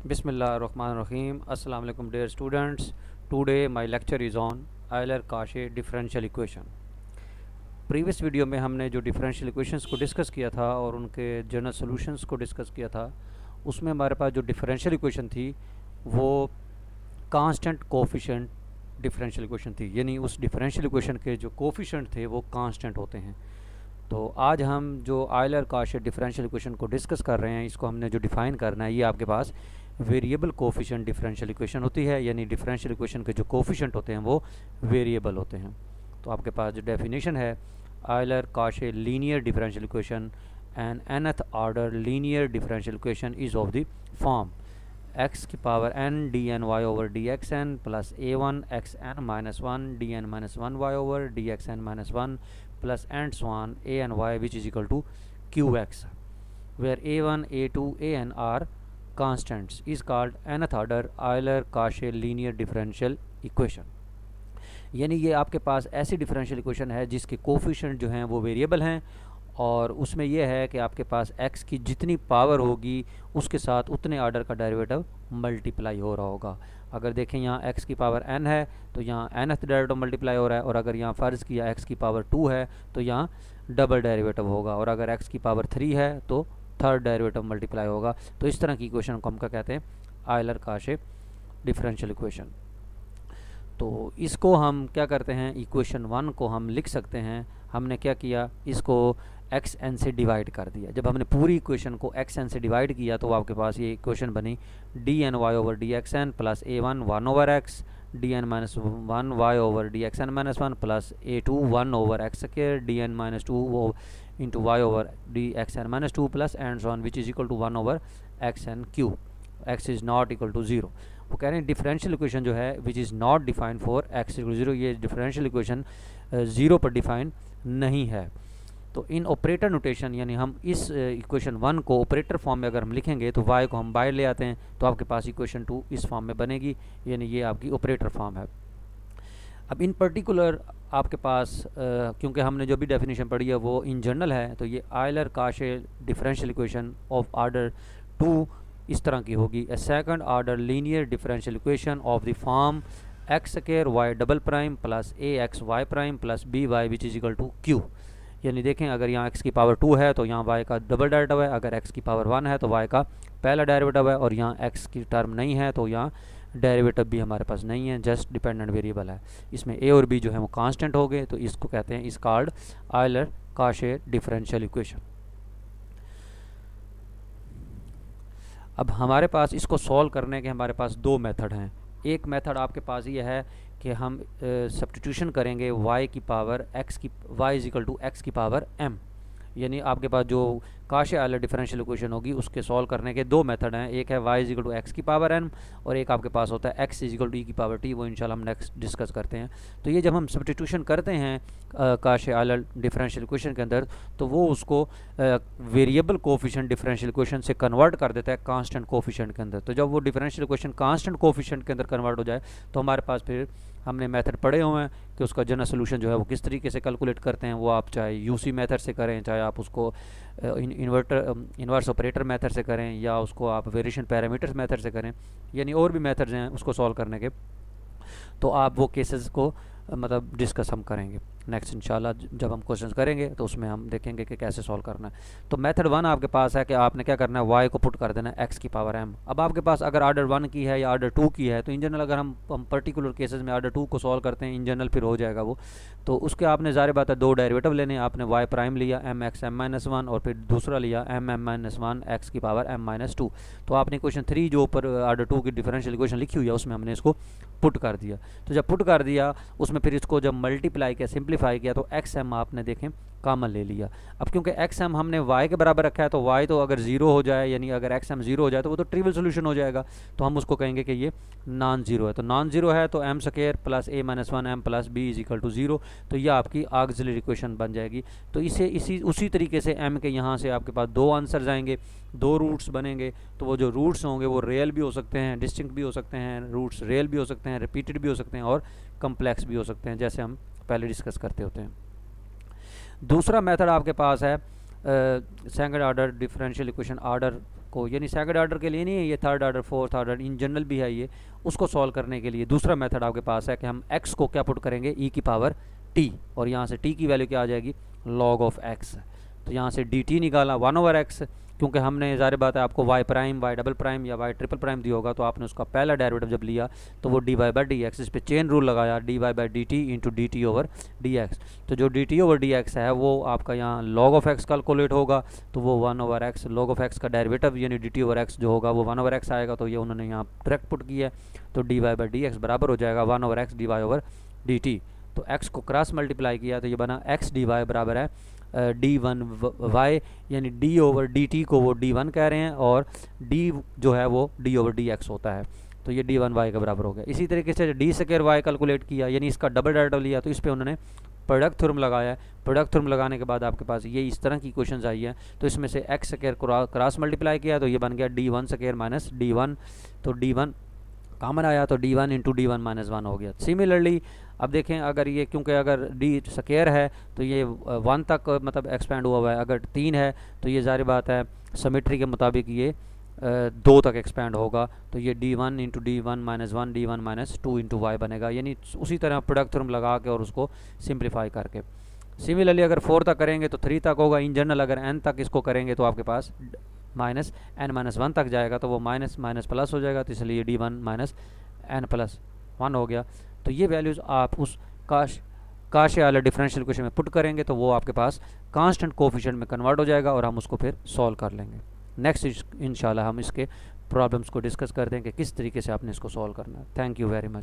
Bismillahirrahmanirrahim. Assalamu alaikum dear students. Today my lecture is on Euler-Cauchy differential equation. Previous video में हमने जो differential equations को discuss किया था और उनके जनरल सॉल्यूशंस को डिस्कस किया था, उसमें हमारे पास जो डिफरेंशियल इक्वेशन थी वो कांस्टेंट कोफिशिएंट डिफरेंशियल इक्वेशन थी, यानी उस डिफरेंशियल इक्वेशन के जो कोफिशिएंट थे वो कांस्टेंट होते हैं। तो आज हम जो आयलर-कॉशी डिफरेंशियल इक्वेशन को डिस्कस कर रहे हैं, इसको हमने जो डिफ़ाइन करना है, ये आपके पास वेरिएबल कोफिशिएंट डिफरेंशियल इक्वेशन होती है, यानी डिफरेंशियल इक्वेशन के जो कोफिशिएंट होते हैं वो वेरिएबल होते हैं। तो आपके पास जो डेफिनेशन है, Euler-Cauchy linear differential equation and nth order linear differential equation is of the form x की power n dny over dxn plus a1 xn minus 1 dn minus 1 y over dxn minus 1 plus and so on a and y which is equal to qx, where a1 a2 an are constants, is called nth order Euler-Cauchy linear differential equation। यानी ये आपके पास ऐसी differential equation है जिसके coefficient जो हैं वो variable हैं, और उसमें यह है कि आपके पास x की जितनी पावर होगी उसके साथ उतने ऑर्डर का डेरिवेटिव मल्टीप्लाई हो रहा होगा। अगर देखें यहाँ x की पावर n है तो यहाँ nth डेरिवेटिव मल्टीप्लाई हो रहा है, और अगर यहाँ फ़र्ज़ किया x की पावर 2 है तो यहाँ डबल डेरिवेटिव होगा, और अगर x की पावर 3 है तो थर्ड डेरिवेटिव मल्टीप्लाई होगा। तो इस तरह की इक्वेशन को हम क्या कहते हैं, आयलर-कॉशी डिफरेंशियल इक्वेशन। तो इसको हम क्या करते हैं, इक्वेशन 1 को हम लिख सकते हैं। हमने क्या किया, इसको एक्स एन से डिवाइड कर दिया। जब हमने पूरी इक्वेशन को एक्स एन से डिवाइड किया तो आपके पास ये इक्वेशन बनी D N Y over D X N plus A one 1 over X D N minus 1 Y over D X N minus 1 plus A 2 1 over X square D N minus 2 into Y over D X N minus 2 plus and so on which is equal to 1 over X N Q. X is not equal to 0। वो कह रहे हैं differential equation जो है which is not defined for x equal 0, ये differential equation 0 पर define नहीं है। तो इन ऑपरेटर नोटेशन, यानी हम इस इक्वेशन 1 को ऑपरेटर फॉर्म में अगर हम लिखेंगे तो y को हम बाहर ले आते हैं तो आपके पास इक्वेशन 2 इस फॉर्म में बनेगी, यानी ये आपकी ऑपरेटर फॉर्म है। अब इन पर्टिकुलर आपके पास क्योंकि हमने जो भी डेफिनेशन पढ़ी है वो इन जनरल है, तो ये Euler Cauchy differential equation of order 2 इस तरह की होगी, a second order linear differential equation of the form x square y double prime plus a x y prime plus b y which is equal to q. यानी देखें, अगर यहाँ x की power 2 है तो यहाँ y का डबल डेरिवेटिव है, अगर x की पावर 1 है तो y का पहला डेरिवेटिव है, और यहाँ x की टर्म नहीं है तो यहाँ डेरिवेटिव भी हमारे पास नहीं है, जस्ट डिपेंडेंट वेरिएबल है। इसमें a और b जो है वो कांस्टेंट हो गए, तो इसको कहते हैं, इस कॉल्ड आयलर-कॉशी डिफरेंशियल इक्वेशन। अब हमारे पास इसको सॉल्व करने के हमारे पास दो मेथड हैं। एक मेथड आपके पास ये है कि हम सब्स्टिट्यूशन करेंगे y की पावर x की y is equal to x की पावर m, यानी आपके पास जो कॉशी आयलर डिफरेंशियल इक्वेशन होगी उसके सॉल्व करने के दो मेथड हैं। एक है y is equal to x की पावर n, और एक आपके पास होता है x is equal to e की पावर t, वो इंशाल्लाह हम नेक्स्ट डिस्कस करते हैं। तो ये जब हम सब्स्टिट्यूशन करते हैं कॉशी आयलर डिफरेंशियल इक्वेशन के अंदर, तो वो उसको वेरिएबल कोफिशिएंट डिफरेंशियल इक्वेशन से कन्वर्ट कर देता है कांस्टेंट कोफिशिएंट के अंदर। तो जब वो डिफरेंशियल इक्वेशन कांस्टेंट कोफिशिएंट के अंदर कन्वर्ट हो जाए तो हमारे पास फिर हमने मेथड पढ़े हुए हैं कि उसका जनरल सोल्यूशन जो है वो किस तरीके से कैलकुलेट करते हैं। वो आप चाहे यूसी मेथड से करें, चाहे आप उसको इन्वर्स ऑपरेटर मेथड से करें, या उसको आप वेरिएशन पैरामीटर्स मेथड से करें, यानी और भी मेथड्स हैं उसको सॉल्व करने के। तो आप वो केसेस को मतलब डिस्कस हम करेंगे नेक्स्ट इंशाल्लाह। जब हम क्वेश्चंस करेंगे तो उसमें हम देखेंगे कि कैसे सॉल्व करना है। तो मेथड 1 आपके पास है कि आपने क्या करना है, y को पुट कर देना है x की पावर m। अब आपके पास अगर ऑर्डर 1 की है या ऑर्डर 2 की है, तो इन जनरल अगर हम पर्टिकुलर केसेस में ऑर्डर 2 को सॉल्व करते हैं, इन जनरल फिर हो जाएगा वो। तो उसके आपने ज़ाहिर बात है दो डेरिवेटिव लेने, आपने y प्राइम लिया m x m माइनस 1, और फिर दूसरा लिया m m माइनस 1 x की पावर m माइनस 2। तो आपने क्वेश्चन 3 जो ऊपर ऑर्डर 2 की डिफरेंशियल इक्वेशन लिखी हुई है उसमें हमने इसको पुट कर दिया। तो जब पुट कर दिया उसमें फिर इसको जब मल्टीप्लाई किया, सिंप्लीफाई किया, तो एक्स एम आपने देखें कॉमन ले लिया। अब क्योंकि एक्स एम हमने y के बराबर रखा है तो y तो अगर 0 हो जाए, यानी अगर एक्स एम 0 हो जाए तो वो तो ट्रिवियल सोल्यूशन हो जाएगा, तो हम उसको कहेंगे कि ये नॉन जीरो है। तो नॉन जीरो है तो M square plus a minus 1 m plus b is equal to 0, तो यह आपकी ऑक्सिलरी इक्वेशन बन जाएगी। तो इसे उसी तरीके से m के यहाँ से आपके पास दो आंसर्स आएंगे, दो रूट्स बनेंगे। तो वो जो रूट्स होंगे वो रियल भी हो सकते हैं, डिस्टिंक्ट भी हो सकते हैं, रूट्स रियल भी हो सकते हैं, रिपीटेड भी हो सकते हैं, और कम्प्लेक्स भी हो सकते हैं, जैसे हम पहले डिस्कस करते होते हैं। दूसरा मेथड आपके पास है second order differential equation order को, यानी सेकंड ऑर्डर के लिए नहीं है ये, third order, fourth order, in general भी है ये, उसको सॉल्व करने के लिए दूसरा मेथड आपके पास है कि हम x को क्या पुट करेंगे, e की पावर t, और यहाँ से t की वैल्यू क्या आ जाएगी, log ऑफ x। तो यहाँ से dt निकाला 1/x, क्योंकि हमने ज़ाहिर बात है आपको y prime, y double prime या y ट्रिपल प्राइम दिया होगा, तो आपने उसका पहला डेरिवेटिव जब लिया तो वो dy/dx, इस पर चेन रूल लगाया, dy/dt इंटू dt/dx। तो जो dt/dx है वो आपका यहाँ log ऑफ x कैलकुलेट होगा, तो वो 1/x, log ऑफ x का डेरिवेटिव यानी dt/x जो होगा वो 1/x आएगा, तो ये उन्होंने यहाँ डायरेक्ट पुट किया है। तो dy/dx बराबर हो जाएगा 1/x dy/dt। तो x को क्रॉस मल्टीप्लाई किया तो ये बना x dy बराबर है d1y, यानी d/dt को वो d1 कह रहे हैं और d जो है वो d/dx होता है, तो ये d1y के बराबर हो गया। इसी तरीके से d² y कैलकुलेट किया, यानी इसका डबल डेरिवेटिव लिया, तो इस पर उन्होंने प्रोडक्ट थ्योरम लगाया है। प्रोडक्ट थ्योरम लगाने के बाद आपके पास ये इस तरह की क्वेश्चन आई है, तो इसमें से x² क्रॉस मल्टीप्लाई किया तो ये बन गया d1² माइनस d1, तो d1 कॉमन आया तो d1 इंटू d1 माइनस 1 हो गया। सिमिलरली अब देखें, अगर ये क्योंकि अगर d स्क्वायर है तो ये 1 तक मतलब एक्सपेंड हुआ हुआ है, अगर 3 है तो ये ज़ाहिर बात है सिमेट्री के मुताबिक ये 2 तक एक्सपेंड होगा, तो ये d1 into d1 minus 1 d1 minus 2 into Y बनेगा, यानी उसी तरह प्रोडक्ट थ्योरम लगा के और उसको सिंप्लीफाई करके। सिमिलरली अगर 4 तक करेंगे तो 3 तक होगा, इन जनरल अगर n तक इसको करेंगे तो आपके पास माइनस n माइनस 1 तक जाएगा, तो वो माइनस माइनस प्लस हो जाएगा, तो इसलिए d1 माइनस n प्लस 1 हो गया। तो ये वैल्यूज़ आप उस काशे वाले डिफरेंशियल इक्वेशन में पुट करेंगे तो वो आपके पास कांस्टेंट कोफिशिएंट में कन्वर्ट हो जाएगा और हम उसको फिर सॉल्व कर लेंगे। नेक्स्ट इंशाल्लाह हम इसके प्रॉब्लम्स को डिस्कस करते हैं कि किस तरीके से आपने इसको सॉल्व करना है। Thank you very much.